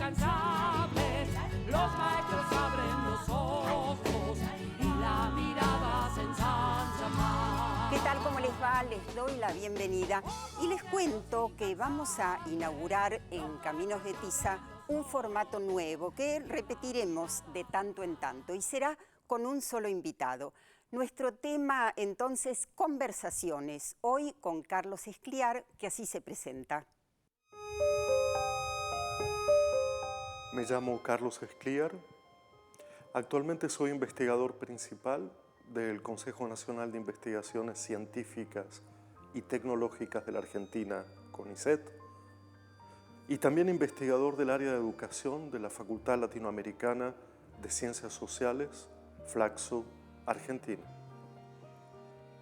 incansables, los maestros abren los ojos y la mirada se ensancha más. ¿Qué tal? ¿Cómo les va? Les doy la bienvenida y les cuento que vamos a inaugurar en Caminos de Tiza un formato nuevo que repetiremos de tanto en tanto y será con un solo invitado. Nuestro tema entonces, conversaciones, hoy con Carlos Escliar, que así se presenta. Me llamo Carlos Escliar. Actualmente soy investigador principal del Consejo Nacional de Investigaciones Científicas y Tecnológicas de la Argentina, CONICET, y también investigador del área de educación de la Facultad Latinoamericana de Ciencias Sociales, Flaxo, Argentina.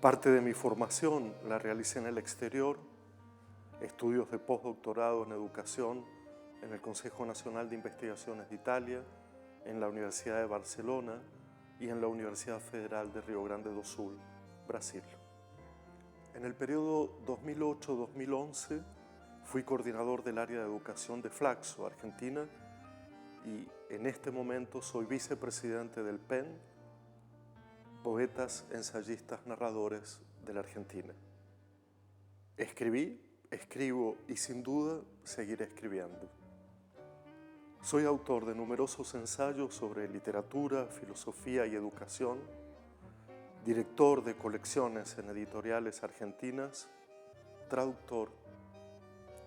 Parte de mi formación la realicé en el exterior, estudios de postdoctorado en educación en el Consejo Nacional de Investigaciones de Italia, en la Universidad de Barcelona y en la Universidad Federal de Rio Grande do Sul, Brasil. En el periodo 2008-2011 fui coordinador del área de educación de Flaxo, Argentina, y en este momento soy vicepresidente del PEN, Poetas, Ensayistas, Narradores de la Argentina. Escribí, escribo y sin duda seguiré escribiendo. Soy autor de numerosos ensayos sobre literatura, filosofía y educación, director de colecciones en editoriales argentinas, traductor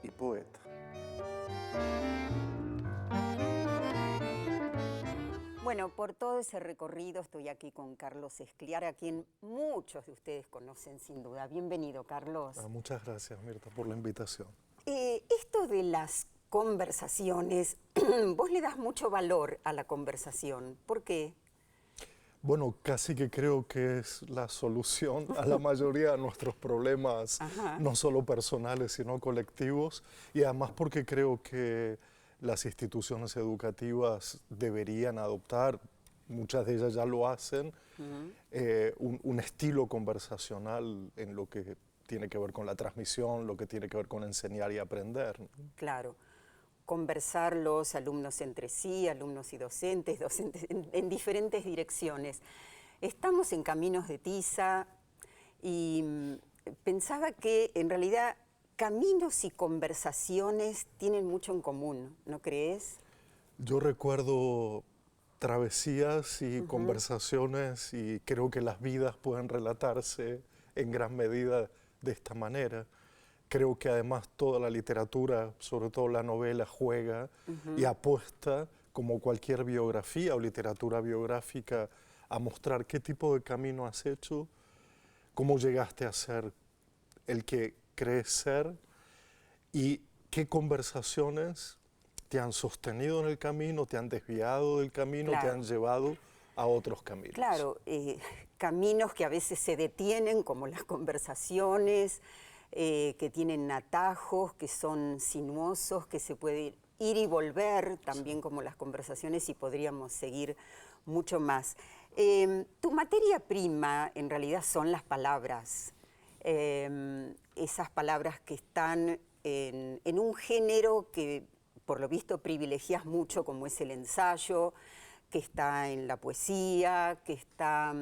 y poeta. Bueno, por todo ese recorrido estoy aquí con Carlos Escliar, a quien muchos de ustedes conocen sin duda. Bienvenido, Carlos. Muchas gracias, Mirta, por la invitación. Esto de las conversaciones, vos le das mucho valor a la conversación. ¿Por qué? Bueno, casi que creo que es la solución a la mayoría de nuestros problemas, no solo personales, sino colectivos, y además porque creo que las instituciones educativas deberían adoptar, muchas de ellas ya lo hacen, un estilo conversacional en lo que tiene que ver con la transmisión, lo que tiene que ver con enseñar y aprender. Claro, conversar los alumnos entre sí, alumnos y docentes en diferentes direcciones. Estamos en Caminos de Tiza y pensaba que en realidad caminos y conversaciones tienen mucho en común, ¿no crees? Yo recuerdo travesías y conversaciones y creo que las vidas pueden relatarse en gran medida de esta manera. Creo que además toda la literatura, sobre todo la novela, juega y apuesta, como cualquier biografía o literatura biográfica, a mostrar qué tipo de camino has hecho, cómo llegaste a ser el que crees ser y qué conversaciones te han sostenido en el camino, te han desviado del camino, te han llevado a otros caminos. Claro, caminos que a veces se detienen, como las conversaciones, que tienen atajos, que son sinuosos, que se puede ir y volver, también como las conversaciones, y podríamos seguir mucho más. Tu materia prima en realidad son las palabras, esas palabras que están en un género que por lo visto privilegias mucho, como es el ensayo, que está en la poesía, que está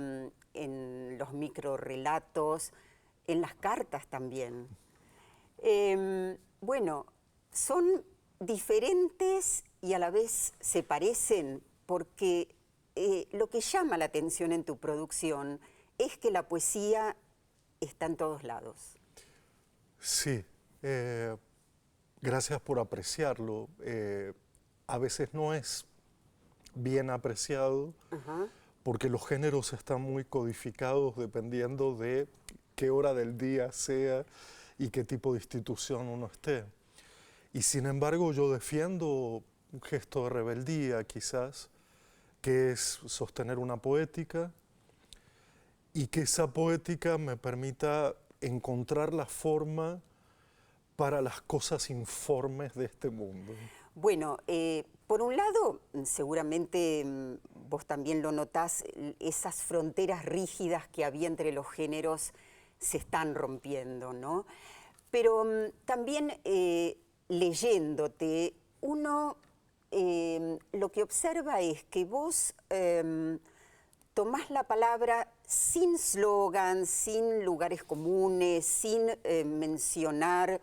en los microrrelatos, en las cartas también. Bueno, son diferentes y a la vez se parecen porque lo que llama la atención en tu producción es que la poesía está en todos lados. Sí, gracias por apreciarlo. A veces no es bien apreciado porque los géneros están muy codificados dependiendo de qué hora del día sea y qué tipo de institución uno esté. Y sin embargo yo defiendo un gesto de rebeldía quizás, que es sostener una poética y que esa poética me permita encontrar la forma para las cosas informes de este mundo. Bueno, por un lado, seguramente vos también lo notás, esas fronteras rígidas que había entre los géneros se están rompiendo, ¿no? Pero también leyéndote, uno lo que observa es que vos tomás la palabra sin slogan, sin lugares comunes, sin mencionar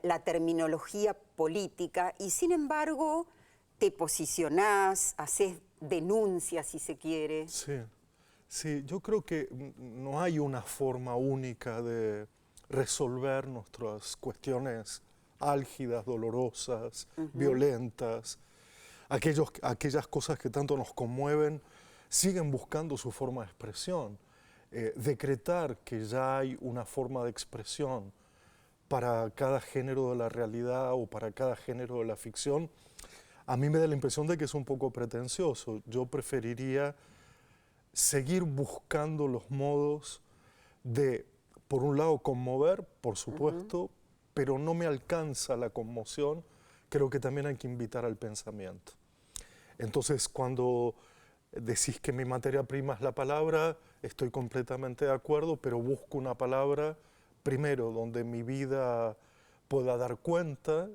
la terminología política, y sin embargo te posicionás, haces denuncias, si se quiere. Sí, sí, yo creo que no hay una forma única de resolver nuestras cuestiones álgidas, dolorosas, violentas. Aquellas cosas que tanto nos conmueven siguen buscando su forma de expresión. Decretar que ya hay una forma de expresión para cada género de la realidad o para cada género de la ficción, a mí me da la impresión de que es un poco pretencioso. Yo preferiría seguir buscando los modos de, por un lado, conmover, por supuesto, pero no me alcanza la conmoción. Creo que también hay que invitar al pensamiento. Entonces, cuando decís que mi materia prima es la palabra, estoy completamente de acuerdo, pero busco una palabra, primero, donde mi vida pueda dar cuenta,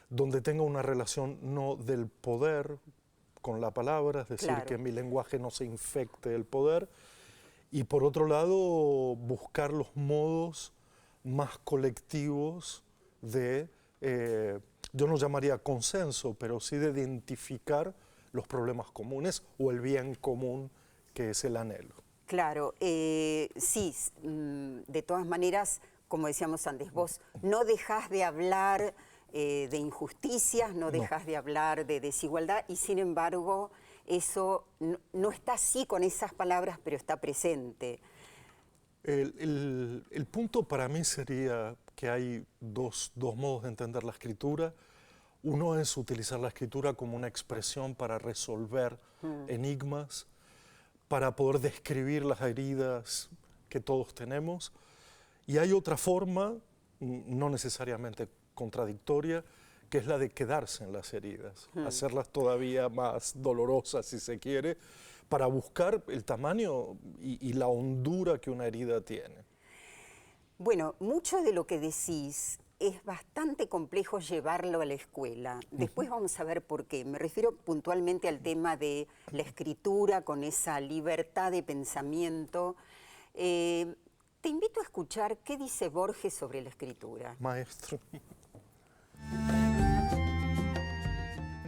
donde tenga una relación no del poder con la palabra, es decir, Claro. que mi lenguaje no se infecte del poder, y por otro lado, buscar los modos más colectivos de, yo no llamaría consenso, pero sí de identificar los problemas comunes o el bien común que es el anhelo. Claro, sí, de todas maneras, como decíamos antes, vos no dejás de hablar de injusticias, no dejás de hablar de desigualdad, y sin embargo eso no está así con esas palabras, pero está presente. El punto para mí sería que hay dos modos de entender la escritura. Uno es utilizar la escritura como una expresión para resolver enigmas, para poder describir las heridas que todos tenemos. Y hay otra forma, no necesariamente contradictoria, que es la de quedarse en las heridas, hacerlas todavía más dolorosas, si se quiere, para buscar el tamaño y la hondura que una herida tiene. Bueno, mucho de lo que decís es bastante complejo llevarlo a la escuela. Después vamos a ver por qué. Me refiero puntualmente al tema de la escritura con esa libertad de pensamiento. Te invito a escuchar qué dice Borges sobre la escritura. Maestro.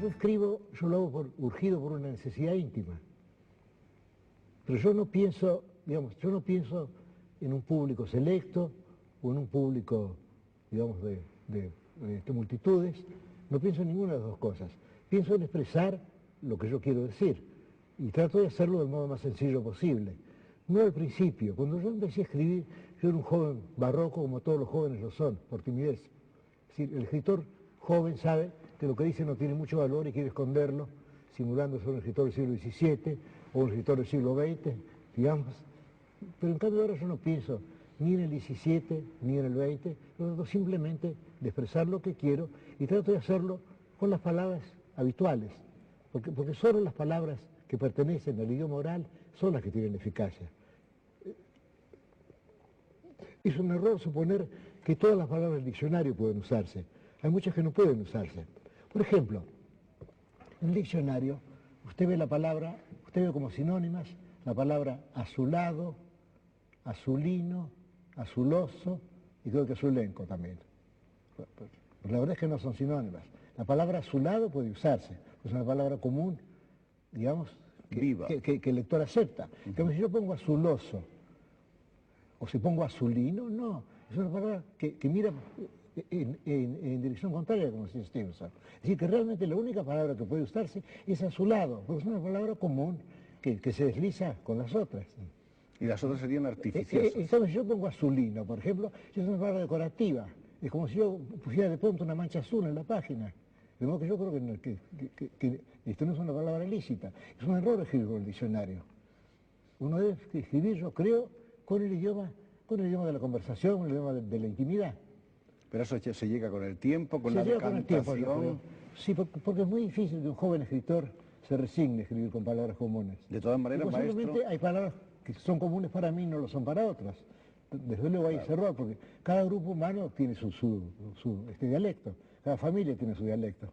Yo escribo, yo lo hago urgido por una necesidad íntima. Pero yo no pienso, digamos, yo no pienso en un público selecto o en un público, digamos, de multitudes. No pienso en ninguna de las dos cosas. Pienso en expresar lo que yo quiero decir y trato de hacerlo del modo más sencillo posible. No al principio. Cuando yo empecé a escribir, yo era un joven barroco, como todos los jóvenes lo son, por timidez. Es decir, el escritor joven sabe que lo que dice no tiene mucho valor y quiere esconderlo, simulando ser un escritor del siglo XVII o un escritor del siglo XX, digamos. Pero en cambio ahora yo no pienso ni en el XVII ni en el XX, yo trato simplemente de expresar lo que quiero y trato de hacerlo con las palabras habituales, porque solo las palabras que pertenecen al idioma oral son las que tienen eficacia. Es un error suponer que todas las palabras del diccionario pueden usarse. Hay muchas que no pueden usarse. Por ejemplo, en el diccionario usted ve la palabra, usted ve como sinónimas la palabra azulado, azulino, azuloso y creo que azulenco también. Pero la verdad es que no son sinónimas. La palabra azulado puede usarse, es una palabra común, digamos, que el lector acepta. Pero si yo pongo azuloso o si pongo azulino, no. Es una palabra que mira en dirección contraria, como decía Stevenson. Es decir, que realmente la única palabra que puede usarse es azulado, porque es una palabra común que se desliza con las otras. Y las otras serían artificiosas. Entonces, yo pongo azulino, por ejemplo, es una palabra decorativa. Es como si yo pusiera de pronto una mancha azul en la página. De modo que yo creo que esto no es una palabra lícita. Es un error escribir con el diccionario. Uno debe escribir, yo creo, con el idioma de la conversación, con el idioma de la intimidad. Pero eso se llega con el tiempo, con la decantación. Sí, porque es muy difícil que un joven escritor se resigne a escribir con palabras comunes. De todas maneras, maestro, hay palabras que son comunes para mí y no lo son para otras. Desde luego hay ese error, porque cada grupo humano tiene su dialecto, cada familia tiene su dialecto.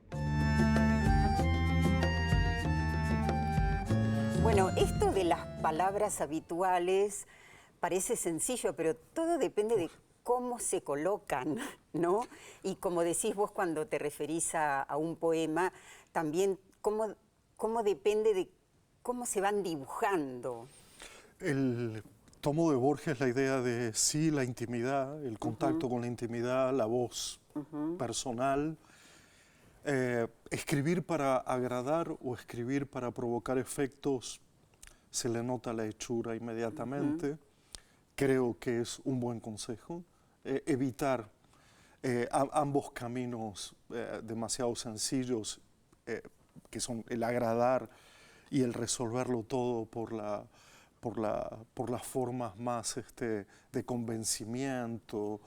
Bueno, esto de las palabras habituales parece sencillo, pero todo depende de cómo se colocan, ¿no? Y como decís vos cuando te referís a un poema, también cómo depende de cómo se van dibujando. El tomo de Borges la idea de sí, la intimidad, el contacto con la intimidad, la voz personal. Escribir para agradar o escribir para provocar efectos, se le nota la hechura inmediatamente. Creo que es un buen consejo. Evitar ambos caminos demasiado sencillos, que son el agradar y el resolverlo todo por las formas más de convencimiento.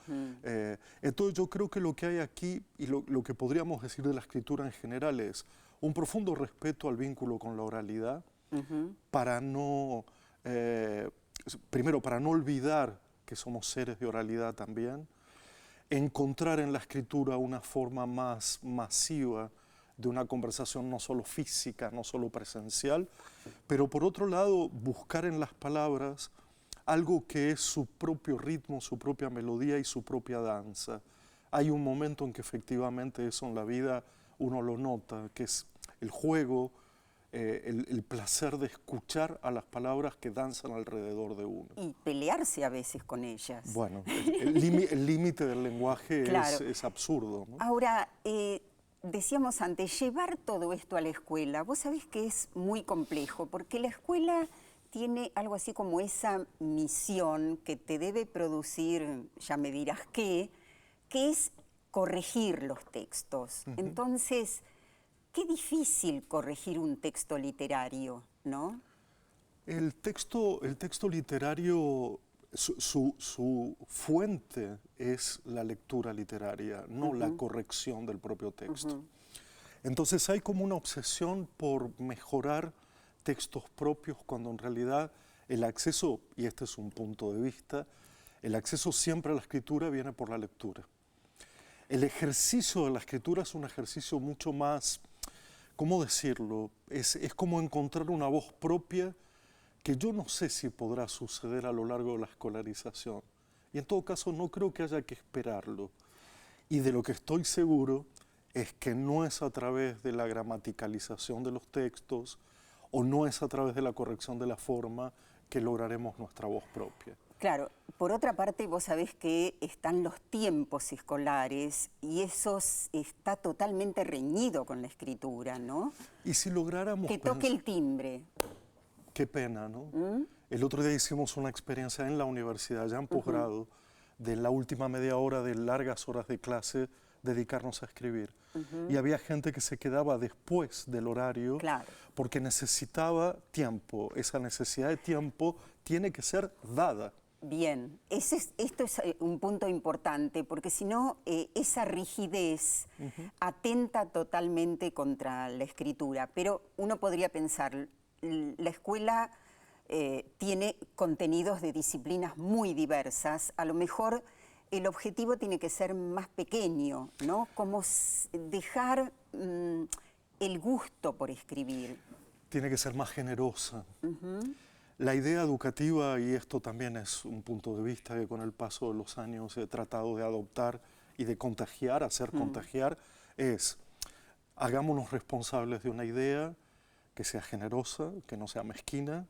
Entonces yo creo que lo que hay aquí y lo que podríamos decir de la escritura en general es un profundo respeto al vínculo con la oralidad, para no, primero, para no olvidar que somos seres de oralidad también, encontrar en la escritura una forma más masiva de una conversación no solo física, no solo presencial, pero por otro lado buscar en las palabras algo que es su propio ritmo, su propia melodía y su propia danza. Hay un momento en que efectivamente eso en la vida uno lo nota, que es el juego, el placer de escuchar a las palabras que danzan alrededor de uno. Y pelearse a veces con ellas. Bueno, el límite del lenguaje claro. es absurdo, ¿no? Ahora, decíamos antes, llevar todo esto a la escuela, vos sabés que es muy complejo, porque la escuela tiene algo así como esa misión que te debe producir, ya me dirás qué, que es corregir los textos. Entonces, qué difícil corregir un texto literario, ¿no? El texto literario, su fuente es la lectura literaria, no la corrección del propio texto. Entonces hay como una obsesión por mejorar textos propios cuando en realidad el acceso, y este es un punto de vista, el acceso siempre a la escritura viene por la lectura. El ejercicio de la escritura es un ejercicio mucho más, ¿cómo decirlo? Es como encontrar una voz propia que yo no sé si podrá suceder a lo largo de la escolarización. Y en todo caso no creo que haya que esperarlo. Y de lo que estoy seguro es que no es a través de la gramaticalización de los textos o no es a través de la corrección de la forma que lograremos nuestra voz propia. Claro, por otra parte vos sabés que están los tiempos escolares y eso está totalmente reñido con la escritura, ¿no? Y si lográramos... Que toque el timbre. Qué pena, ¿no? El otro día hicimos una experiencia en la universidad, ya en posgrado, de la última media hora de largas horas de clase, dedicarnos a escribir. Y había gente que se quedaba después del horario porque necesitaba tiempo. Esa necesidad de tiempo tiene que ser dada. Bien, esto es un punto importante, porque si no, esa rigidez atenta totalmente contra la escritura. Pero uno podría pensar, la escuela tiene contenidos de disciplinas muy diversas, a lo mejor el objetivo tiene que ser más pequeño, ¿no? Como dejar el gusto por escribir. Tiene que ser más generosa. La idea educativa, y esto también es un punto de vista que con el paso de los años he tratado de adoptar y de contagiar, hacer contagiar, es hagámonos responsables de una idea que sea generosa, que no sea mezquina,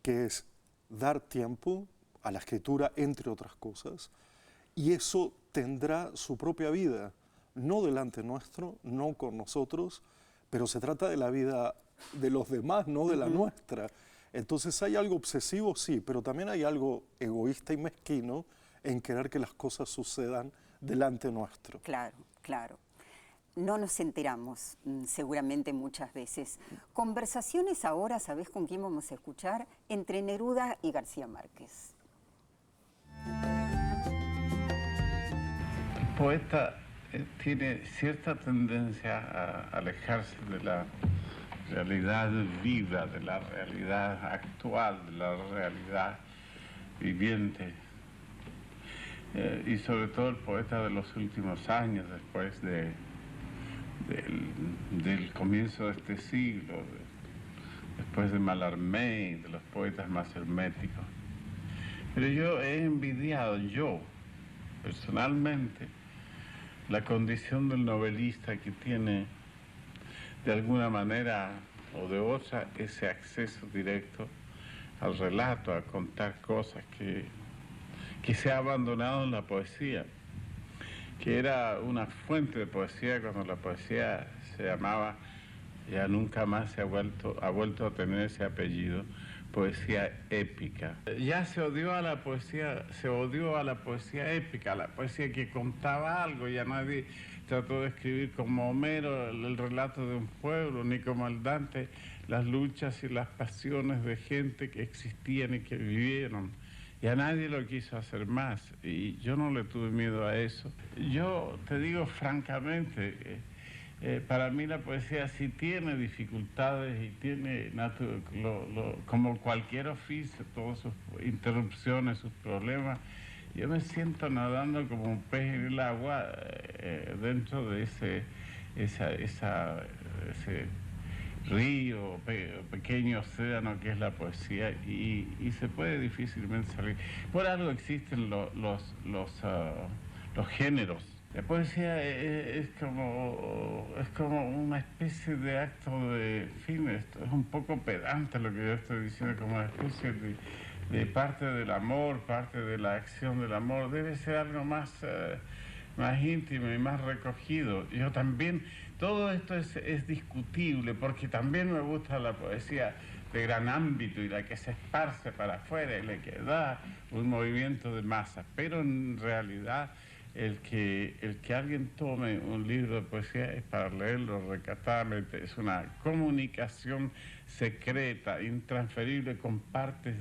que es dar tiempo a la escritura, entre otras cosas, y eso tendrá su propia vida, no delante nuestro, no con nosotros, pero se trata de la vida de los demás, no de la nuestra. Entonces hay algo obsesivo, sí, pero también hay algo egoísta y mezquino en querer que las cosas sucedan delante nuestro. Claro, claro. No nos enteramos, seguramente muchas veces. Conversaciones ahora, ¿sabés con quién vamos a escuchar? Entre Neruda y García Márquez. El poeta tiene cierta tendencia a alejarse de la realidad viva, de la realidad actual, de la realidad viviente. Y sobre todo el poeta de los últimos años, después del comienzo de este siglo, después de Mallarmé y de los poetas más herméticos. Pero yo he envidiado, yo, personalmente, la condición del novelista que tiene, de alguna manera o de otra, ese acceso directo al relato, a contar cosas que se ha abandonado en la poesía, que era una fuente de poesía cuando la poesía se llamaba, ya nunca más ha vuelto a tener ese apellido, poesía épica. Ya se odió a la poesía épica, a la poesía que contaba algo. Ya nadie trató de escribir como Homero el relato de un pueblo, ni como el Dante las luchas y las pasiones de gente que existían y que vivieron. Ya nadie lo quiso hacer más, y yo no le tuve miedo a eso. Yo te digo francamente, para mí la poesía sí tiene dificultades y tiene, como cualquier oficio, todas sus interrupciones, sus problemas. Yo me siento nadando como un pez en el agua dentro de ese río, pequeño océano que es la poesía, y se puede difícilmente salir. Por algo existen los géneros. La poesía es como una especie de acto de fin. Esto es un poco pedante lo que yo estoy diciendo, como una especie de parte del amor, parte de la acción del amor. Debe ser algo más íntimo y más recogido. Yo también, todo esto es discutible, porque también me gusta la poesía de gran ámbito y la que se esparce para afuera y la que da un movimiento de masa, pero en realidad el que alguien tome un libro de poesía es para leerlo recatadamente, es una comunicación secreta, intransferible, con partes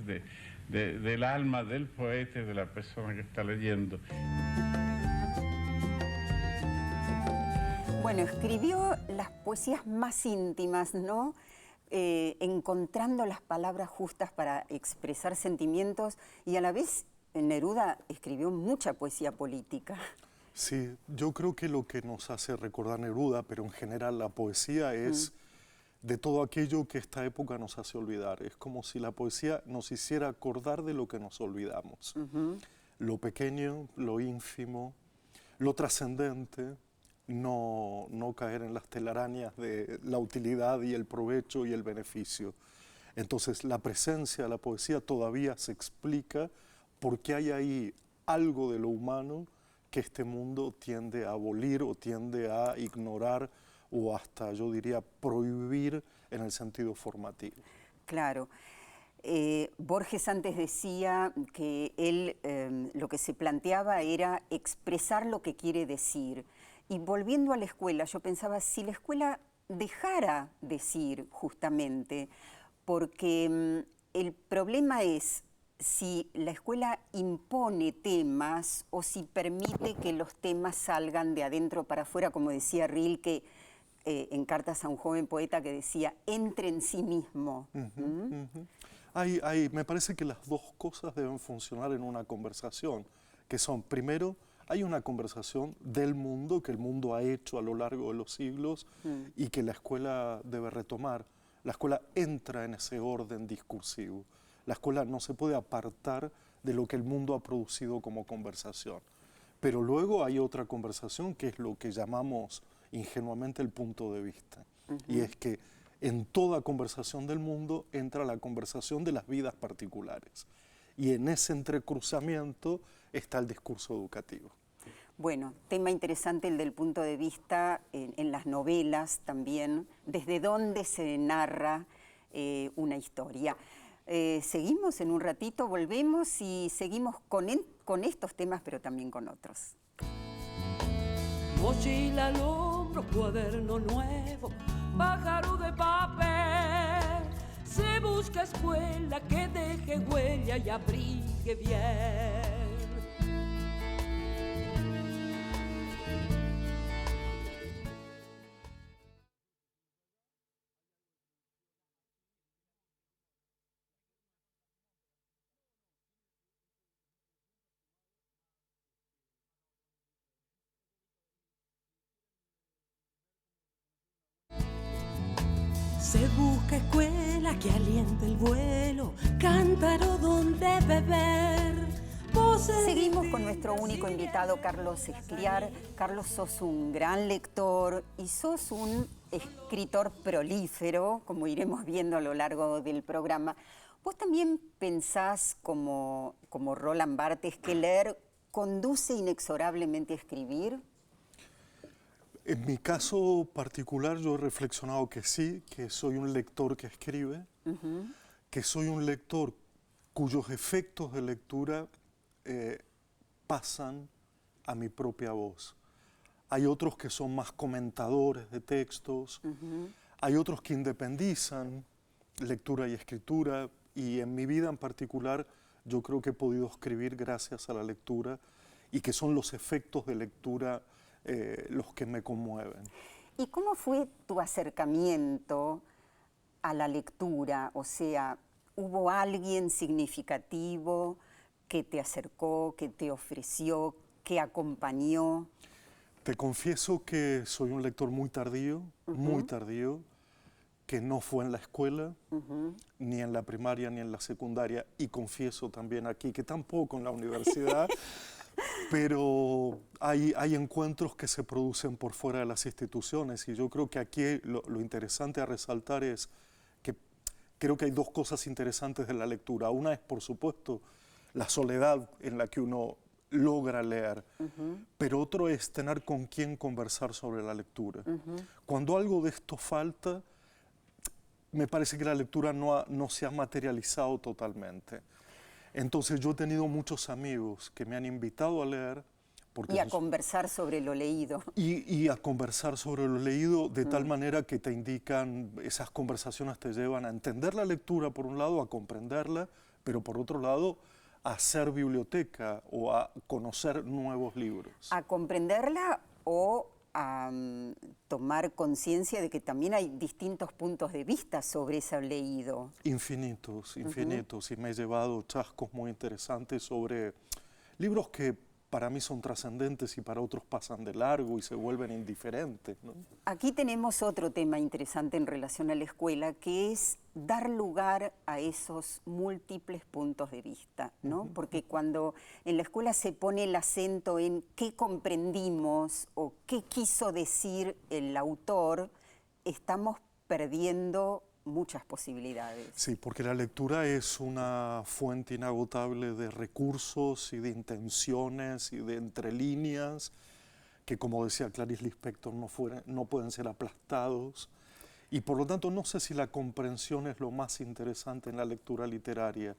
del alma del poeta y de la persona que está leyendo. Bueno, escribió las poesías más íntimas, ¿no? Encontrando las palabras justas para expresar sentimientos, y a la vez Neruda escribió mucha poesía política. Sí, yo creo que lo que nos hace recordar Neruda, pero en general la poesía, es de todo aquello que esta época nos hace olvidar. Es como si la poesía nos hiciera acordar de lo que nos olvidamos. Lo pequeño, lo ínfimo, lo trascendente, no caer en las telarañas de la utilidad y el provecho y el beneficio. Entonces la presencia de la poesía todavía se explica porque hay ahí algo de lo humano que este mundo tiende a abolir o tiende a ignorar, o hasta, yo diría, prohibir en el sentido formativo. Claro. Borges antes decía que él lo que se planteaba era expresar lo que quiere decir. Y volviendo a la escuela, yo pensaba, si la escuela dejara decir justamente, porque el problema es si la escuela impone temas o si permite que los temas salgan de adentro para afuera, como decía Rilke en Cartas a un joven poeta, que decía, entre en sí mismo. Me parece que las dos cosas deben funcionar en una conversación, que son, primero, hay una conversación del mundo que el mundo ha hecho a lo largo de los siglos y que la escuela debe retomar. La escuela entra en ese orden discursivo. La escuela no se puede apartar de lo que el mundo ha producido como conversación. Pero luego hay otra conversación que es lo que llamamos ingenuamente el punto de vista. Y es que en toda conversación del mundo entra la conversación de las vidas particulares. Y en ese entrecruzamiento está el discurso educativo. Bueno, tema interesante el del punto de vista en las novelas también, desde dónde se narra una historia. Seguimos en un ratito, volvemos y seguimos con estos temas, pero también con otros. Mochila al hombro, cuaderno nuevo, pájaro de papel. Se busca escuela que deje huella y abrigue bien. Se busca escuela que aliente el vuelo, cántaro donde beber. Seguimos con nuestro único invitado, Carlos Escliar. Carlos, sos un gran lector y sos un escritor prolífero, como iremos viendo a lo largo del programa. ¿Vos también pensás, como Roland Barthes, que leer conduce inexorablemente a escribir? En mi caso particular yo he reflexionado que sí, que soy un lector que escribe, que soy un lector cuyos efectos de lectura pasan a mi propia voz. Hay otros que son más comentadores de textos, hay otros que independizan lectura y escritura, y en mi vida en particular yo creo que he podido escribir gracias a la lectura y que son los efectos de lectura los que me conmueven. ¿Y cómo fue tu acercamiento a la lectura? O sea, ¿hubo alguien significativo que te acercó, que te ofreció, que acompañó? Te confieso que soy un lector muy tardío, que no fue en la escuela, ni en la primaria, ni en la secundaria, y confieso también aquí que tampoco en la universidad, pero hay encuentros que se producen por fuera de las instituciones, y yo creo que aquí lo interesante a resaltar es que creo que hay dos cosas interesantes de la lectura. Una es, por supuesto, la soledad en la que uno logra leer, pero otro es tener con quién conversar sobre la lectura. Cuando algo de esto falta, me parece que la lectura no se ha materializado totalmente. Entonces yo he tenido muchos amigos que me han invitado a leer. Y a conversar sobre lo leído. Y a conversar sobre lo leído de tal manera que te indican, esas conversaciones te llevan a entender la lectura por un lado, a comprenderla, pero por otro lado a hacer biblioteca o a conocer nuevos libros. A comprenderla o a tomar conciencia de que también hay distintos puntos de vista sobre ese leído. Infinitos, y me he llevado chascos muy interesantes sobre libros que para mí son trascendentes y para otros pasan de largo y se vuelven indiferentes, ¿no? Aquí tenemos otro tema interesante en relación a la escuela, que es dar lugar a esos múltiples puntos de vista, ¿no? Porque cuando en la escuela se pone el acento en qué comprendimos o qué quiso decir el autor, estamos perdiendo muchas posibilidades. Sí, porque la lectura es una fuente inagotable de recursos y de intenciones y de entrelíneas que, como decía Clarice Lispector, no pueden ser aplastados. Y por lo tanto no sé si la comprensión es lo más interesante en la lectura literaria,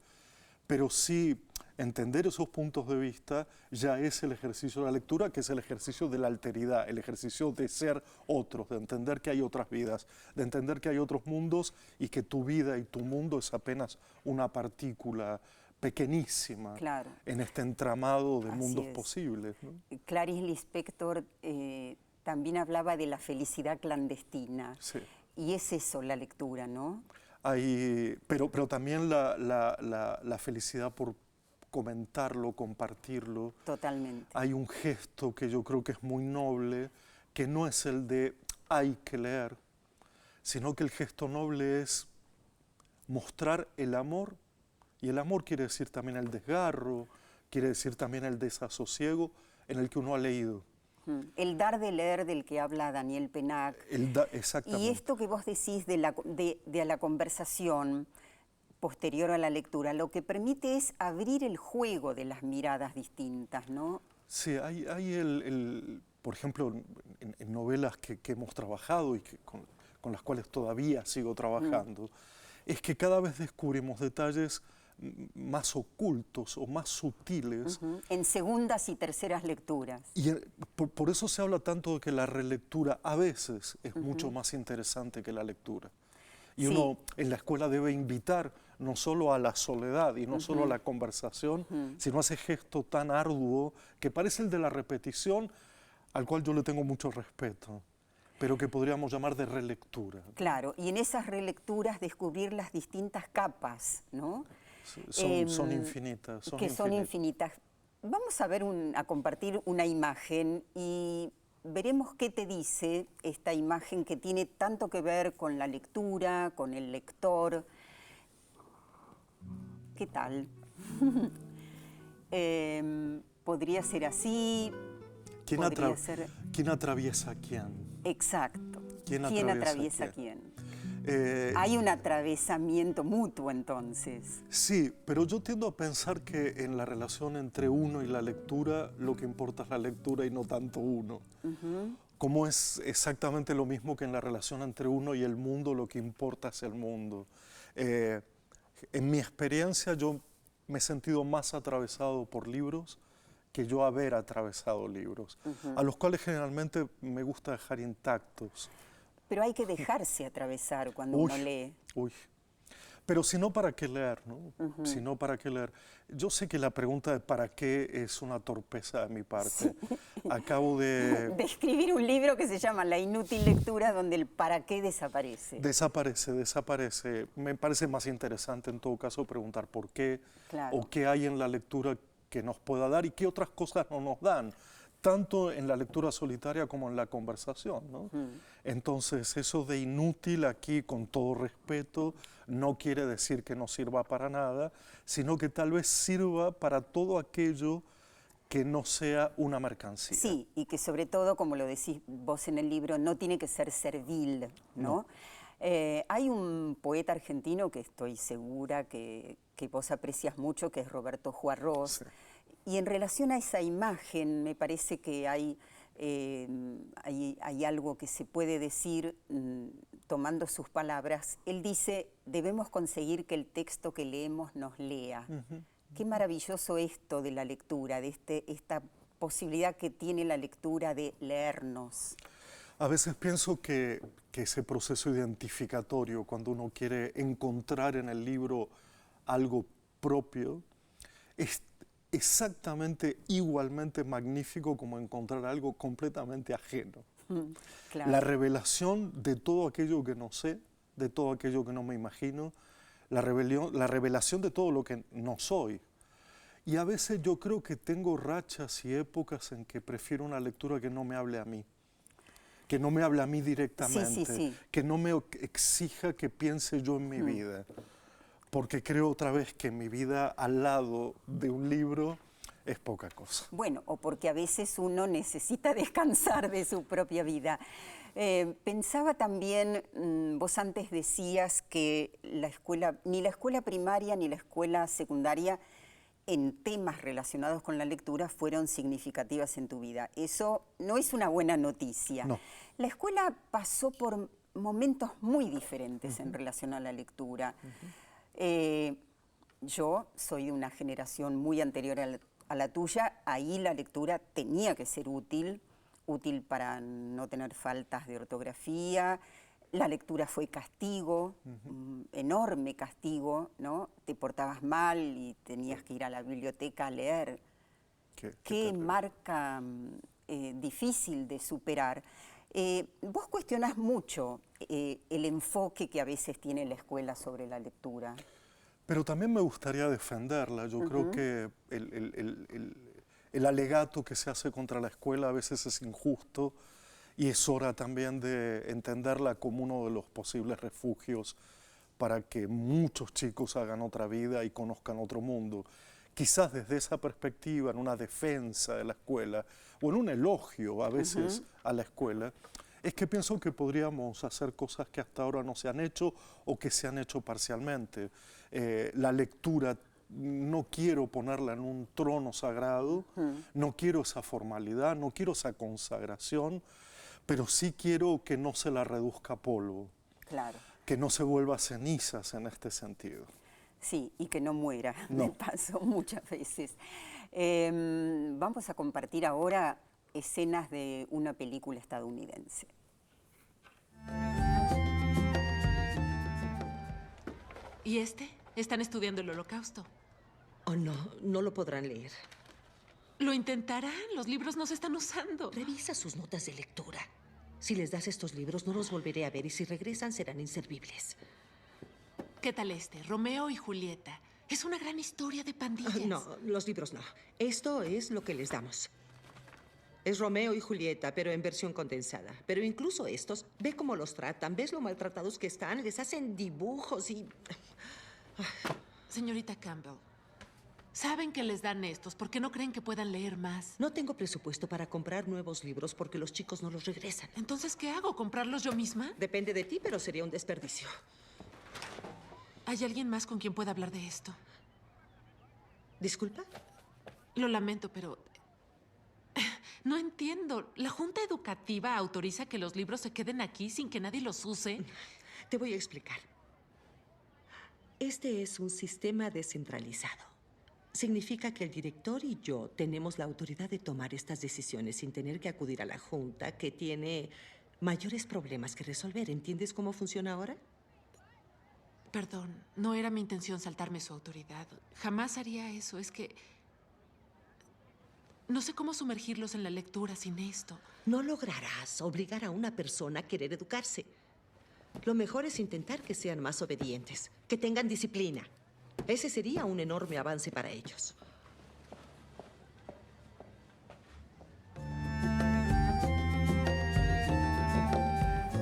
pero sí entender esos puntos de vista ya es el ejercicio de la lectura, que es el ejercicio de la alteridad, el ejercicio de ser otros, de entender que hay otras vidas, de entender que hay otros mundos y que tu vida y tu mundo es apenas una partícula pequeñísima en este entramado de mundos posibles, ¿no? Clarice Lispector también hablaba de la felicidad clandestina. Sí. Y es eso la lectura, ¿no? Pero también la felicidad por comentarlo, compartirlo. Totalmente. Hay un gesto que yo creo que es muy noble, que no es el de hay que leer, sino que el gesto noble es mostrar el amor, y el amor quiere decir también el desgarro, quiere decir también el desasosiego en el que uno ha leído. El dar de leer del que habla Daniel Pennac. Exactamente. Y esto que vos decís de la conversación posterior a la lectura, lo que permite es abrir el juego de las miradas distintas, ¿no? Sí, hay por ejemplo, en novelas que hemos trabajado y con las cuales todavía sigo trabajando, es que cada vez descubrimos detalles más ocultos o más sutiles. En segundas y terceras lecturas. Y por eso se habla tanto de que la relectura a veces es mucho más interesante que la lectura. Y uno en la escuela debe invitar no solo a la soledad y no solo a la conversación, sino a ese gesto tan arduo que parece el de la repetición, al cual yo le tengo mucho respeto, pero que podríamos llamar de relectura. Claro, y en esas relecturas descubrir las distintas capas, ¿no? Son infinitas. Son infinitas. Vamos a ver a compartir una imagen y veremos qué te dice esta imagen que tiene tanto que ver con la lectura, con el lector. ¿Qué tal? Podría ser así. ¿Quién atraviesa a quién? Exacto. ¿Quién atraviesa a quién? Hay un atravesamiento mutuo entonces. Sí, pero yo tiendo a pensar que en la relación entre uno y la lectura lo que importa es la lectura y no tanto uno. Como es exactamente lo mismo que en la relación entre uno y el mundo, lo que importa es el mundo. En mi experiencia yo me he sentido más atravesado por libros que yo haber atravesado libros, a los cuales generalmente me gusta dejar intactos. Pero hay que dejarse atravesar cuando uno lee. Pero si no, ¿para qué leer? ¿No? Si no, ¿para qué leer? Yo sé que la pregunta de ¿para qué? Es una torpeza de mi parte. Sí. Acabo de escribir un libro que se llama La inútil lectura, donde el ¿para qué? Desaparece. Desaparece. Me parece más interesante en todo caso preguntar por qué, o qué hay en la lectura que nos pueda dar y qué otras cosas no nos dan, tanto en la lectura solitaria como en la conversación, ¿no? Entonces, eso de inútil aquí, con todo respeto, no quiere decir que no sirva para nada, sino que tal vez sirva para todo aquello que no sea una mercancía. Sí, y que sobre todo, como lo decís vos en el libro, no tiene que ser servil, ¿no? Hay un poeta argentino que estoy segura que vos aprecias mucho, que es Roberto Juarros. Sí. Y en relación a esa imagen, me parece que hay algo que se puede decir tomando sus palabras. Él dice, debemos conseguir que el texto que leemos nos lea. Qué maravilloso esto de la lectura, de esta posibilidad que tiene la lectura de leernos. A veces pienso que ese proceso identificatorio, cuando uno quiere encontrar en el libro algo propio, es exactamente igualmente magnífico como encontrar algo completamente ajeno. Claro. La revelación de todo aquello que no sé, de todo aquello que no me imagino, la revelación de todo lo que no soy. Y a veces yo creo que tengo rachas y épocas en que prefiero una lectura que no me hable a mí. Que no me hable a mí directamente, que no me exija que piense yo en mi vida. Porque creo otra vez que mi vida al lado de un libro es poca cosa. Bueno, o porque a veces uno necesita descansar de su propia vida. Pensaba también, vos antes decías que ni la escuela primaria ni la escuela secundaria en temas relacionados con la lectura fueron significativas en tu vida. Eso no es una buena noticia. No. La escuela pasó por momentos muy diferentes en relación a la lectura. Yo soy de una generación muy anterior a la tuya. Ahí la lectura tenía que ser útil para no tener faltas de ortografía. La lectura fue castigo, enorme castigo, ¿no? Te portabas mal y tenías que ir a la biblioteca a leer. Qué marca difícil de superar. Vos cuestionás mucho el enfoque que a veces tiene la escuela sobre la lectura. Pero también me gustaría defenderla. Yo creo que el alegato que se hace contra la escuela a veces es injusto. Y es hora también de entenderla como uno de los posibles refugios para que muchos chicos hagan otra vida y conozcan otro mundo. Quizás desde esa perspectiva, en una defensa de la escuela o en un elogio a veces a la escuela, es que pienso que podríamos hacer cosas que hasta ahora no se han hecho o que se han hecho parcialmente. La lectura, no quiero ponerla en un trono sagrado, no quiero esa formalidad, no quiero esa consagración, pero sí quiero que no se la reduzca a polvo, claro, que no se vuelva cenizas en este sentido. Sí, y que no muera, me pasó muchas veces. Vamos a compartir ahora escenas de una película estadounidense. ¿Y este? Están estudiando el Holocausto. Oh, no, no lo podrán leer. Lo intentarán, los libros no se están usando. Revisa sus notas de lectura. Si les das estos libros, no los volveré a ver y si regresan serán inservibles. ¿Qué tal este? Romeo y Julieta. Es una gran historia de pandillas. No, los libros no. Esto es lo que les damos. Es Romeo y Julieta, pero en versión condensada. Pero incluso estos, ve cómo los tratan, ves lo maltratados que están, les hacen dibujos y... Señorita Campbell, saben que les dan estos porque no creen que puedan leer más. No tengo presupuesto para comprar nuevos libros porque los chicos no los regresan. Entonces, ¿qué hago? ¿Comprarlos yo misma? Depende de ti, pero sería un desperdicio. ¿Hay alguien más con quien pueda hablar de esto? ¿Disculpa? Lo lamento, pero... No entiendo. ¿La Junta Educativa autoriza que los libros se queden aquí sin que nadie los use? Te voy a explicar. Este es un sistema descentralizado. Significa que el director y yo tenemos la autoridad de tomar estas decisiones sin tener que acudir a la Junta, que tiene mayores problemas que resolver. ¿Entiendes cómo funciona ahora? Perdón, no era mi intención saltarme su autoridad. Jamás haría eso. Es que... no sé cómo sumergirlos en la lectura sin esto. No lograrás obligar a una persona a querer educarse. Lo mejor es intentar que sean más obedientes, que tengan disciplina. Ese sería un enorme avance para ellos.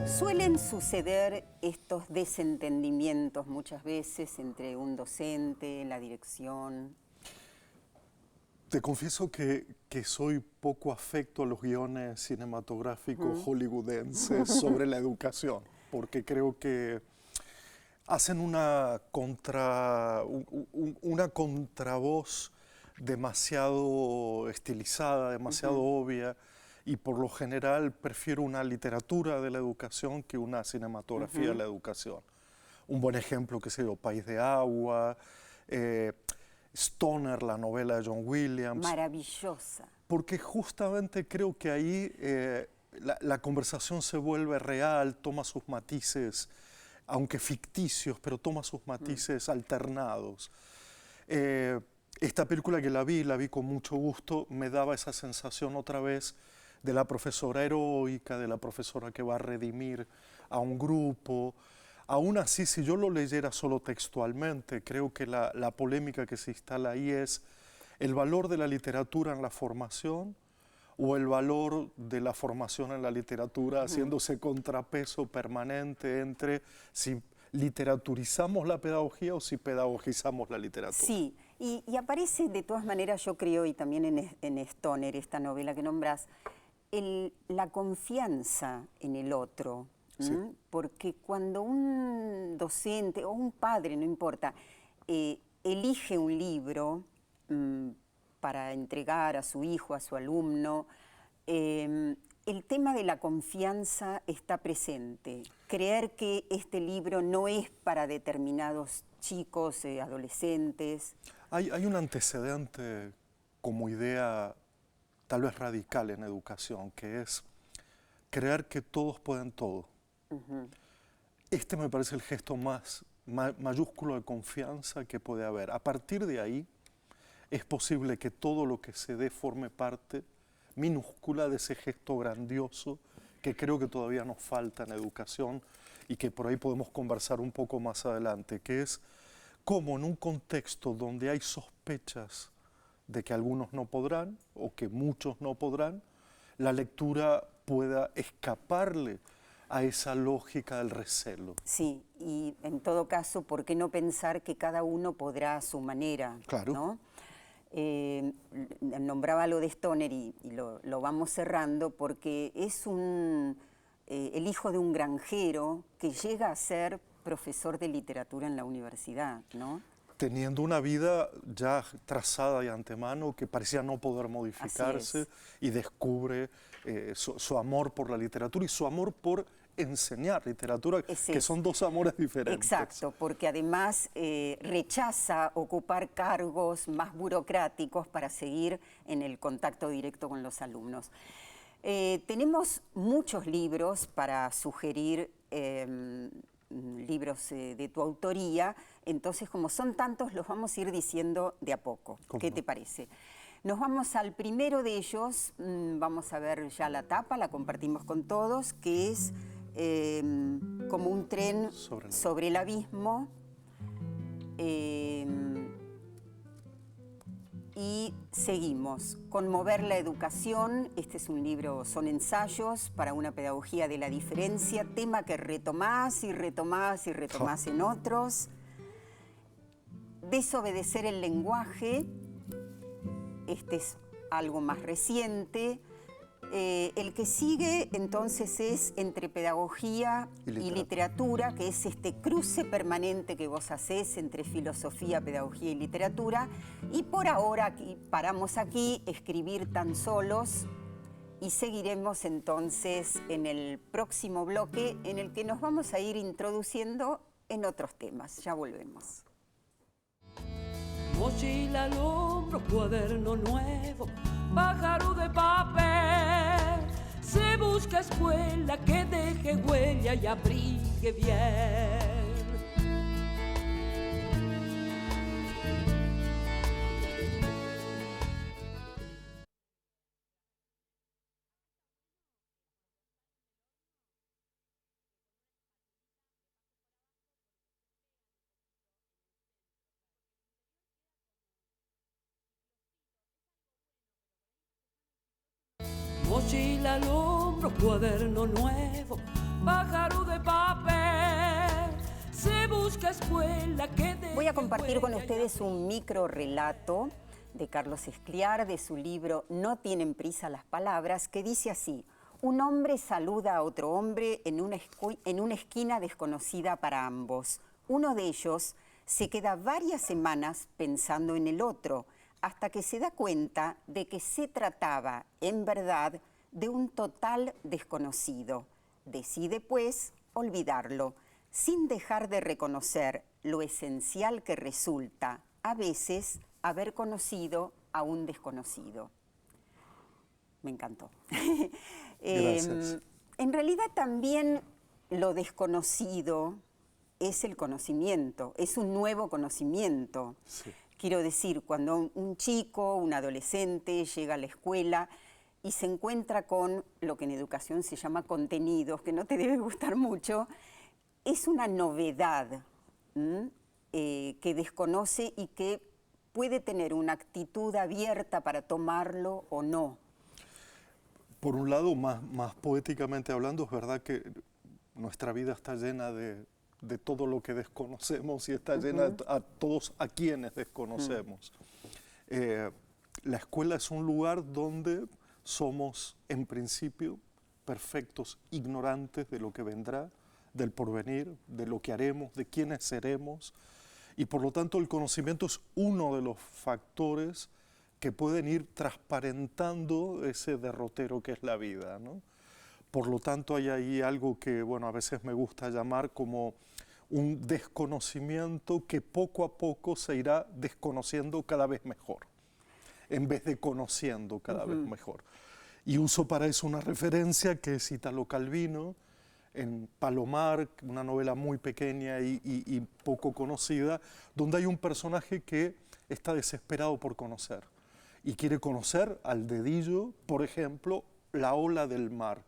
Suelen suceder estos desentendimientos muchas veces entre un docente, la dirección. Te confieso que soy poco afecto a los guiones cinematográficos hollywoodenses sobre la educación, porque creo que hacen una contravoz demasiado estilizada, demasiado obvia, y por lo general prefiero una literatura de la educación que una cinematografía de la educación. Un buen ejemplo, que sé yo, País de Agua, Stoner, la novela de John Williams. Maravillosa. Porque justamente creo que ahí la conversación se vuelve real, toma sus matices, aunque ficticios, pero toma sus matices alternados. Esta película que la vi con mucho gusto, me daba esa sensación otra vez de la profesora heroica, de la profesora que va a redimir a un grupo. Aún así, si yo lo leyera solo textualmente, creo que la polémica que se instala ahí es el valor de la literatura en la formación o el valor de la formación en la literatura, haciéndose contrapeso permanente entre si literaturizamos la pedagogía o si pedagogizamos la literatura. Sí, y aparece de todas maneras, yo creo, y también en Stoner, esta novela que nombras, la confianza en el otro. Sí. Porque cuando un docente o un padre, no importa, elige un libro para entregar a su hijo, a su alumno, el tema de la confianza está presente. Creer que este libro no es para determinados chicos, adolescentes. Hay un antecedente como idea tal vez radical en educación, que es creer que todos pueden todo. Este me parece el gesto más mayúsculo de confianza que puede haber. A partir de ahí es posible que todo lo que se dé forme parte minúscula de ese gesto grandioso que creo que todavía nos falta en educación y que por ahí podemos conversar un poco más adelante, que es cómo en un contexto donde hay sospechas de que algunos no podrán o que muchos no podrán, la lectura pueda escaparle a esa lógica del recelo. Sí, y en todo caso, ¿por qué no pensar que cada uno podrá a su manera? Claro. ¿No? Nombraba lo de Stoner y lo vamos cerrando porque es el hijo de un granjero que llega a ser profesor de literatura en la universidad, ¿no? Teniendo una vida ya trazada de antemano que parecía no poder modificarse, y descubre su amor por la literatura y su amor por enseñar literatura, que son dos amores diferentes. Exacto, porque además rechaza ocupar cargos más burocráticos para seguir en el contacto directo con los alumnos. Tenemos muchos libros para sugerir, libros de tu autoría, entonces como son tantos los vamos a ir diciendo de a poco. ¿Qué te parece? Nos vamos al primero de ellos, vamos a ver ya la tapa, la compartimos con todos, que es como un tren sobre el abismo. Y y seguimos. Conmover la educación, este es un libro, son ensayos para una pedagogía de la diferencia, tema que retomás y retomás y retomás en otros. Desobedecer el lenguaje, este es algo más reciente. El que sigue entonces es entre pedagogía y literatura, que es este cruce permanente que vos hacés entre filosofía, pedagogía y literatura. Y por ahora paramos aquí, escribir tan solos, y seguiremos entonces en el próximo bloque en el que nos vamos a ir introduciendo en otros temas. Ya volvemos. Mochila al hombro, cuaderno nuevo, pájaro de papel. Se busca escuela que deje huella y abrigue bien. Mochila al hombro, cuaderno nuevo, pájaro de papel. Se busca escuela que deje. Voy a compartir con ustedes un micro relato de Carlos Escliar, de su libro No tienen prisa las palabras, que dice así: un hombre saluda a otro hombre en una esquina desconocida para ambos. Uno de ellos se queda varias semanas pensando en el otro, hasta que se da cuenta de que se trataba, en verdad, de un total desconocido. Decide, pues, olvidarlo, sin dejar de reconocer lo esencial que resulta, a veces, haber conocido a un desconocido. Me encantó. Gracias. En realidad también lo desconocido es el conocimiento, es un nuevo conocimiento. Sí. Quiero decir, cuando un chico, un adolescente llega a la escuela y se encuentra con lo que en educación se llama contenidos, que no te debe gustar mucho, es una novedad que desconoce y que puede tener una actitud abierta para tomarlo o no. Por un lado, más poéticamente hablando, es verdad que nuestra vida está llena de todo lo que desconocemos y está llena de a todos a quienes desconocemos. La escuela es un lugar donde somos, en principio, perfectos ignorantes de lo que vendrá, del porvenir, de lo que haremos, de quiénes seremos, y por lo tanto el conocimiento es uno de los factores que pueden ir transparentando ese derrotero que es la vida, ¿no? Por lo tanto, hay ahí algo que, bueno, a veces me gusta llamar como un desconocimiento que poco a poco se irá desconociendo cada vez mejor, en vez de conociendo cada vez mejor. Y uso para eso una referencia que es Italo Calvino, en Palomar, una novela muy pequeña y poco conocida, donde hay un personaje que está desesperado por conocer y quiere conocer al dedillo, por ejemplo, la ola del mar.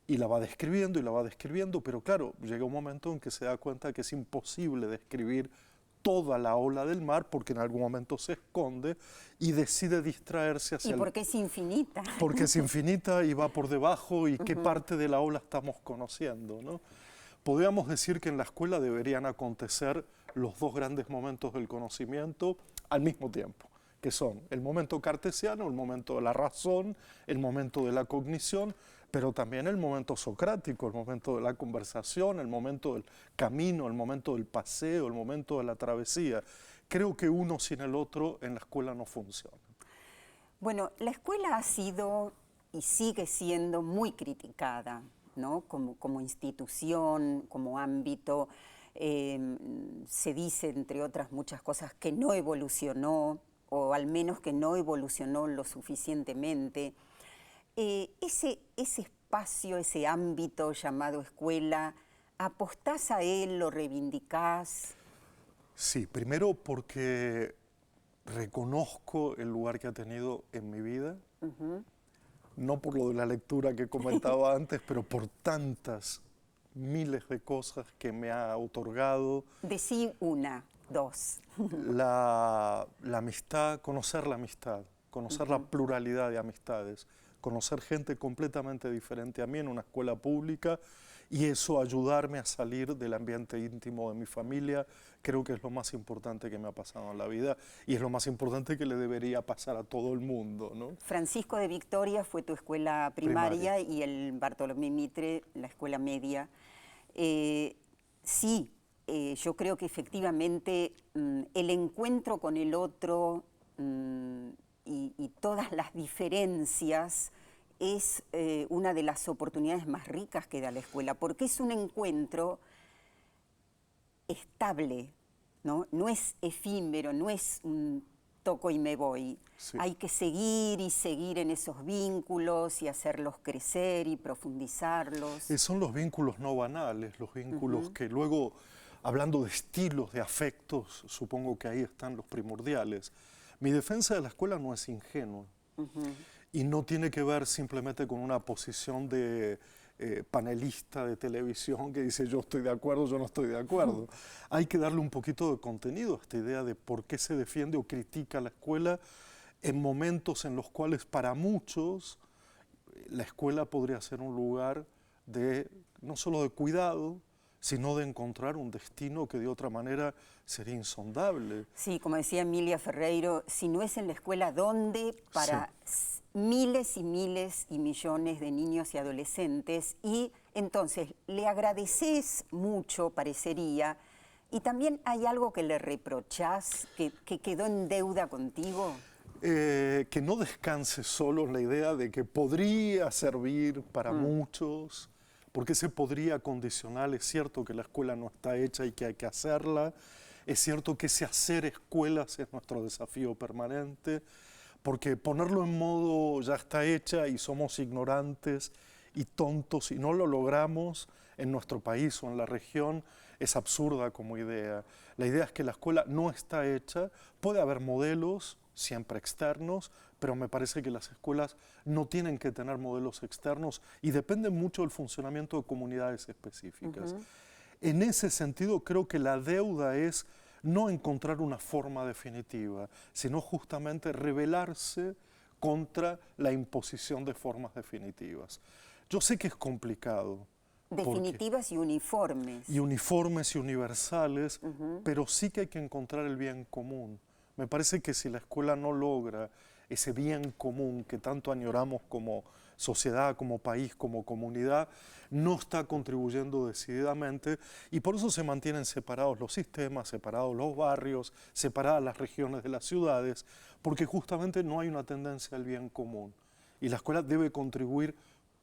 Y la va describiendo, pero claro, llega un momento en que se da cuenta que es imposible describir toda la ola del mar porque en algún momento se esconde y decide distraerse hacia ¿Y por qué es infinita? Porque es infinita y va por debajo y qué parte de la ola estamos conociendo, ¿no? Podríamos decir que en la escuela deberían acontecer los dos grandes momentos del conocimiento al mismo tiempo, que son el momento cartesiano, el momento de la razón, el momento de la cognición, pero también el momento socrático, el momento de la conversación, el momento del camino, el momento del paseo, el momento de la travesía. Creo que uno sin el otro en la escuela no funciona. Bueno, la escuela ha sido y sigue siendo muy criticada, ¿no? Como institución, como ámbito. Se dice, entre otras muchas cosas, que no evolucionó, o al menos que no evolucionó lo suficientemente. Ese espacio, ese ámbito llamado escuela, ¿apostás a él, lo reivindicás? Sí, primero porque reconozco el lugar que ha tenido en mi vida, no por lo de la lectura que comentaba antes, pero por tantas miles de cosas que me ha otorgado. Decí una. Dos. La amistad, conocer la pluralidad de amistades, conocer gente completamente diferente a mí en una escuela pública y eso ayudarme a salir del ambiente íntimo de mi familia, creo que es lo más importante que me ha pasado en la vida y es lo más importante que le debería pasar a todo el mundo, ¿no? Francisco de Victoria fue tu escuela primaria y el Bartolomé Mitre la escuela media. Sí, yo creo que efectivamente el encuentro con el otro y todas las diferencias es una de las oportunidades más ricas que da la escuela, porque es un encuentro estable, ¿no? No es efímero, no es un toco y me voy. Sí. Hay que seguir y seguir en esos vínculos y hacerlos crecer y profundizarlos. Son los vínculos no banales, los vínculos que luego, hablando de estilos, de afectos, supongo que ahí están los primordiales. Mi defensa de la escuela no es ingenua. Y no tiene que ver simplemente con una posición de panelista de televisión que dice yo estoy de acuerdo, yo no estoy de acuerdo. Hay que darle un poquito de contenido a esta idea de por qué se defiende o critica la escuela en momentos en los cuales para muchos la escuela podría ser un lugar de no solo de cuidado, sino de encontrar un destino que de otra manera sería insondable. Sí, como decía Emilia Ferreiro, si no es en la escuela, ¿dónde? Para miles y miles y millones de niños y adolescentes. Y entonces le agradeces mucho, parecería, y también hay algo que le reprochás, que quedó en deuda contigo. Que no descanse solo en la idea de que podría servir para muchos, porque ese podría condicional, es cierto que la escuela no está hecha y que hay que hacerla, es cierto que ese hacer escuelas es nuestro desafío permanente, porque ponerlo en modo ya está hecha y somos ignorantes y tontos y no lo logramos en nuestro país o en la región, es absurda como idea. La idea es que la escuela no está hecha, puede haber modelos siempre externos, pero me parece que las escuelas no tienen que tener modelos externos y dependen mucho del funcionamiento de comunidades específicas. En ese sentido, creo que la deuda es no encontrar una forma definitiva, sino justamente rebelarse contra la imposición de formas definitivas. Yo sé que es complicado. Definitivas y uniformes. Y uniformes y universales, pero sí que hay que encontrar el bien común. Me parece que si la escuela no logra ese bien común que tanto añoramos como sociedad, como país, como comunidad, no está contribuyendo decididamente y por eso se mantienen separados los sistemas, separados los barrios, separadas las regiones de las ciudades, porque justamente no hay una tendencia al bien común y la escuela debe contribuir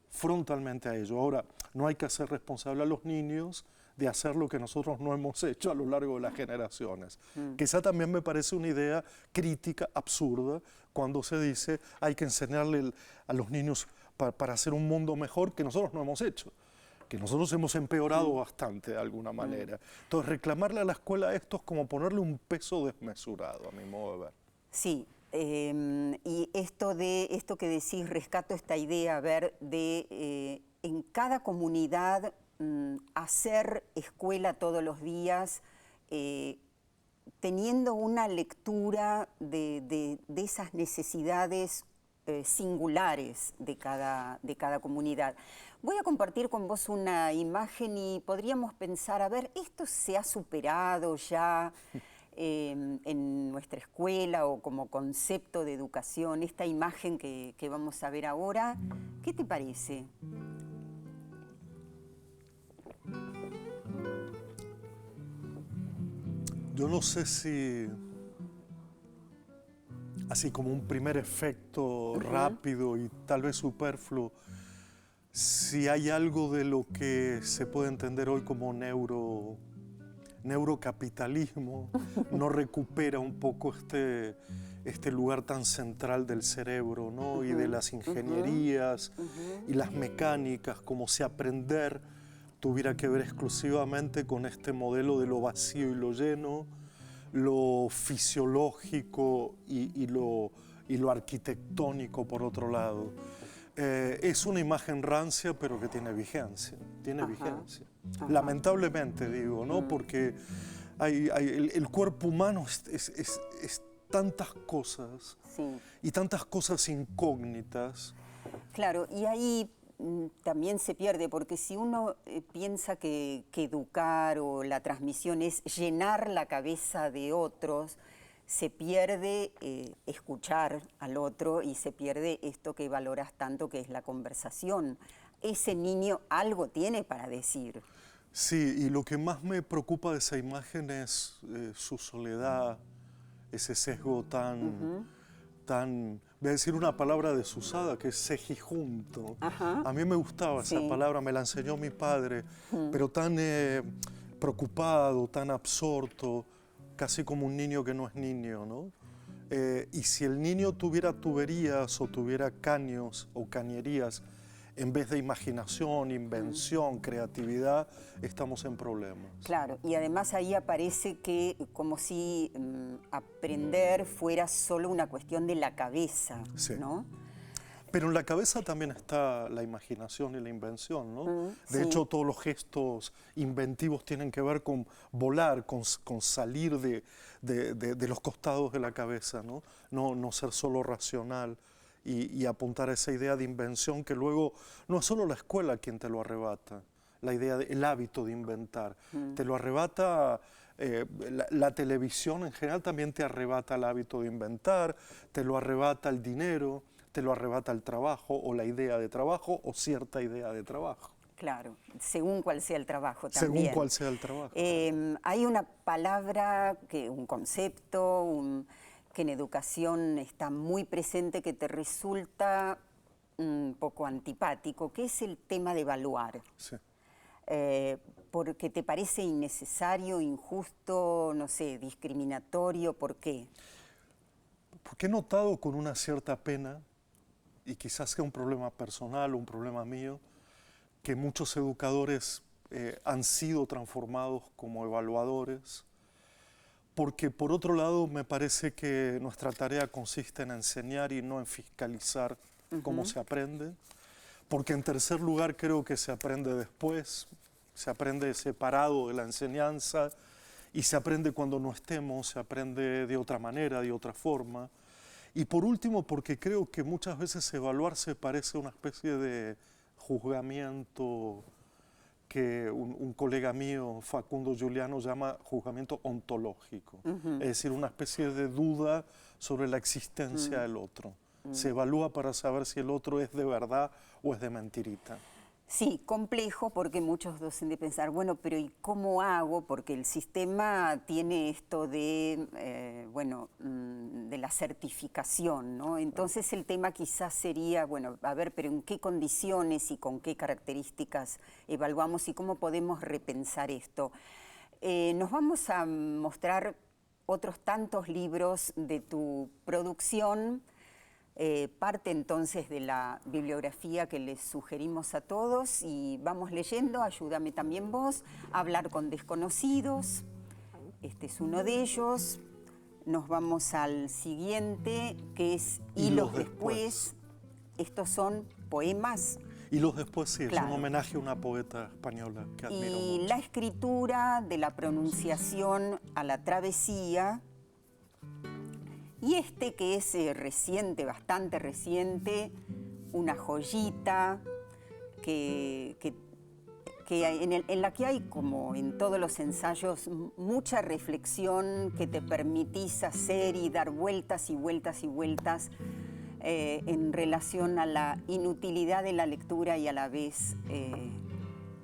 frontalmente a ello. Ahora, no hay que hacer responsable a los niños de hacer lo que nosotros no hemos hecho a lo largo de las generaciones. Que esa también me parece una idea crítica, absurda, cuando se dice hay que enseñarle a los niños para hacer un mundo mejor que nosotros no hemos hecho, que nosotros hemos empeorado bastante de alguna manera. Entonces, reclamarle a la escuela esto es como ponerle un peso desmesurado, a mi modo de ver. Sí, y esto que decís, rescato esta idea, de en cada comunidad hacer escuela todos los días, teniendo una lectura de esas necesidades singulares de cada comunidad. Voy a compartir con vos una imagen y podríamos pensar, a ver, ¿esto se ha superado ya en nuestra escuela o como concepto de educación? Esta imagen que vamos a ver ahora, ¿qué te parece? Yo no sé si, así como un primer efecto rápido y tal vez superfluo, si hay algo de lo que se puede entender hoy como neurocapitalismo, no recupera un poco este lugar tan central del cerebro, ¿no? Y de las ingenierías y las mecánicas, como si aprender tuviera que ver exclusivamente con este modelo de lo vacío y lo lleno, lo fisiológico y lo arquitectónico por otro lado. Es una imagen rancia, pero que tiene vigencia, vigencia. Lamentablemente digo, ¿no? Porque el cuerpo humano es tantas cosas, Sí. y tantas cosas incógnitas. Claro, y ahí también se pierde, porque si uno piensa que educar o la transmisión es llenar la cabeza de otros, se pierde escuchar al otro y se pierde esto que valoras tanto, que es la conversación. Ese niño algo tiene para decir. Sí, y lo que más me preocupa de esa imagen es su soledad, ese sesgo tan, voy a decir una palabra desusada, que es sejijunto. Ajá. A mí me gustaba esa Sí. palabra, me la enseñó mi padre, pero tan preocupado, tan absorto, casi como un niño que no es niño, ¿no? Y si el niño tuviera tuberías o tuviera caños o cañerías, en vez de imaginación, invención, creatividad, estamos en problemas. Claro, y además ahí aparece que como si aprender fuera solo una cuestión de la cabeza, Sí. ¿no? Pero en la cabeza también está la imaginación y la invención, ¿no? De sí. hecho, todos los gestos inventivos tienen que ver con volar, con salir de los costados de la cabeza, ¿no? No ser solo racional y apuntar a esa idea de invención que luego no es solo la escuela quien te lo arrebata, la idea, el hábito de inventar. Te lo arrebata la televisión en general, también te arrebata el hábito de inventar, te lo arrebata el dinero, te lo arrebata el trabajo o la idea de trabajo o cierta idea de trabajo. Claro, según cuál sea el trabajo también. Según cuál sea el trabajo. Hay una palabra, un concepto, que en educación está muy presente, que te resulta un poco antipático, que es el tema de evaluar. Sí. Porque te parece innecesario, injusto, no sé, discriminatorio, ¿por qué? Porque he notado con una cierta pena, y quizás sea un problema personal, un problema mío, que muchos educadores han sido transformados como evaluadores, porque por otro lado me parece que nuestra tarea consiste en enseñar y no en fiscalizar cómo se aprende, porque en tercer lugar creo que se aprende después, se aprende separado de la enseñanza y se aprende cuando no estemos, se aprende de otra manera, de otra forma. Y por último, porque creo que muchas veces evaluarse parece una especie de juzgamiento que un colega mío, Facundo Giuliano, llama juzgamiento ontológico. Es decir, una especie de duda sobre la existencia del otro. Se evalúa para saber si el otro es de verdad o es de mentirita. Sí, complejo, porque muchos docentes pensar, bueno, pero ¿y cómo hago? Porque el sistema tiene esto de, de la certificación, ¿no? Entonces el tema quizás sería, bueno, a ver, pero ¿en qué condiciones y con qué características evaluamos y cómo podemos repensar esto? Nos vamos a mostrar otros tantos libros de tu producción. Parte entonces de la bibliografía que les sugerimos a todos y vamos leyendo, ayúdame también vos, Hablar con desconocidos, este es uno de ellos. Nos vamos al siguiente, que es Hilos después. Estos son poemas. Y los después sí, Claro. es un homenaje a una poeta española que admiro Y mucho. la escritura de la pronunciación a la travesía. Y este que es reciente, bastante reciente, una joyita en la que hay, como en todos los ensayos, mucha reflexión que te permitís hacer y dar vueltas y vueltas y vueltas en relación a la inutilidad de la lectura y a la vez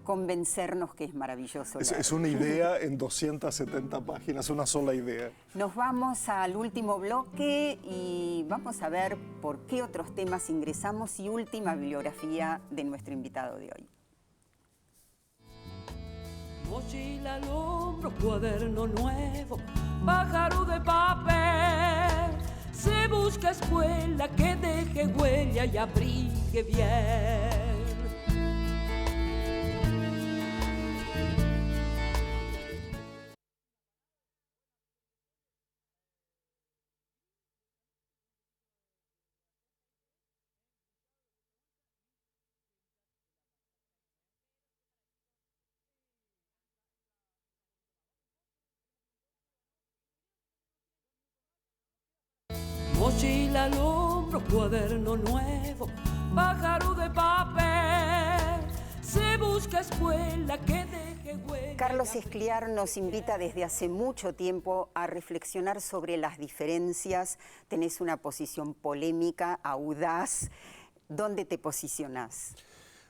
convencernos que es maravilloso leer. Es una idea en 270 páginas, una sola idea. Nos vamos al último bloque y vamos a ver por qué otros temas ingresamos y última bibliografía de nuestro invitado de hoy. Mochila al hombro, cuaderno nuevo, pájaro de papel. Se busca escuela que deje huella y abrigue bien. mochila al hombro, cuaderno nuevo, pájaro de papel, se busca escuela que deje huella. Carlos Escliar nos invita desde hace mucho tiempo a reflexionar sobre las diferencias. Tenés una posición polémica, audaz. ¿Dónde te posicionás?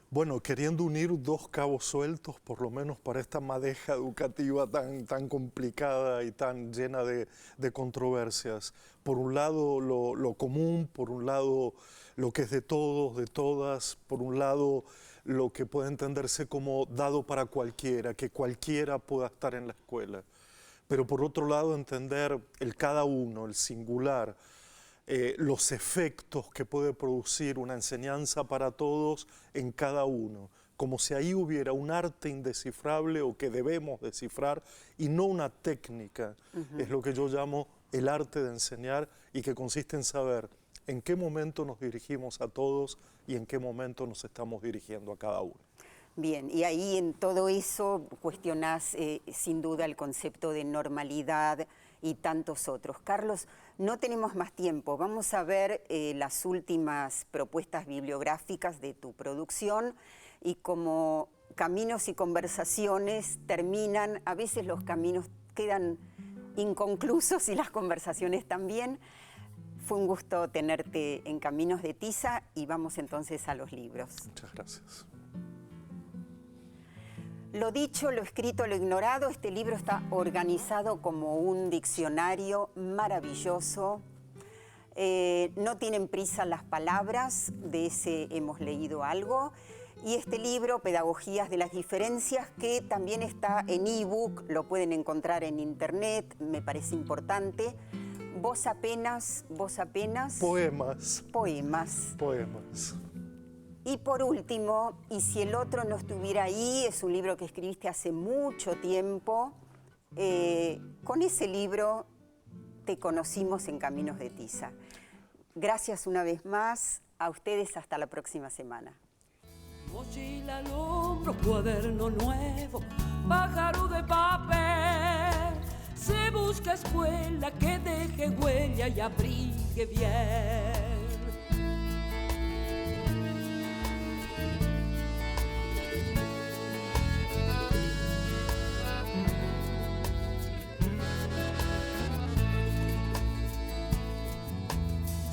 Bueno, queriendo unir dos cabos sueltos, por lo menos para esta madeja educativa tan complicada y tan llena de controversias. Por un lado lo común, por un lado lo que es de todos, de todas, por un lado lo que puede entenderse como dado para cualquiera, que cualquiera pueda estar en la escuela. Pero por otro lado entender el cada uno, el singular, los efectos que puede producir una enseñanza para todos en cada uno, como si ahí hubiera un arte indescifrable o que debemos descifrar y no una técnica. Es lo que yo llamo el arte de enseñar y que consiste en saber en qué momento nos dirigimos a todos y en qué momento nos estamos dirigiendo a cada uno. Bien, y ahí en todo eso cuestionás sin duda el concepto de normalidad y tantos otros. Carlos, no tenemos más tiempo. Vamos a ver las últimas propuestas bibliográficas de tu producción y como caminos y conversaciones terminan, a veces los caminos quedan inconclusos y las conversaciones también. Fue un gusto tenerte en Caminos de Tiza y vamos entonces a los libros. Muchas gracias. Lo dicho, lo escrito, lo ignorado, este libro está organizado como un diccionario maravilloso. No tienen prisa las palabras, de ese hemos leído algo. Y este libro, Pedagogías de las Diferencias, que también está en ebook, lo pueden encontrar en internet, me parece importante. Vos apenas... Poemas. Poemas. Y por último, Y si el otro no estuviera ahí, es un libro que escribiste hace mucho tiempo. Con ese libro te conocimos en Caminos de Tiza. Gracias una vez más, a ustedes hasta la próxima semana. Mochila al hombro, cuaderno nuevo, pájaro de papel, se busca escuela que deje huella y abrigue bien.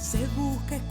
Se busca escuela.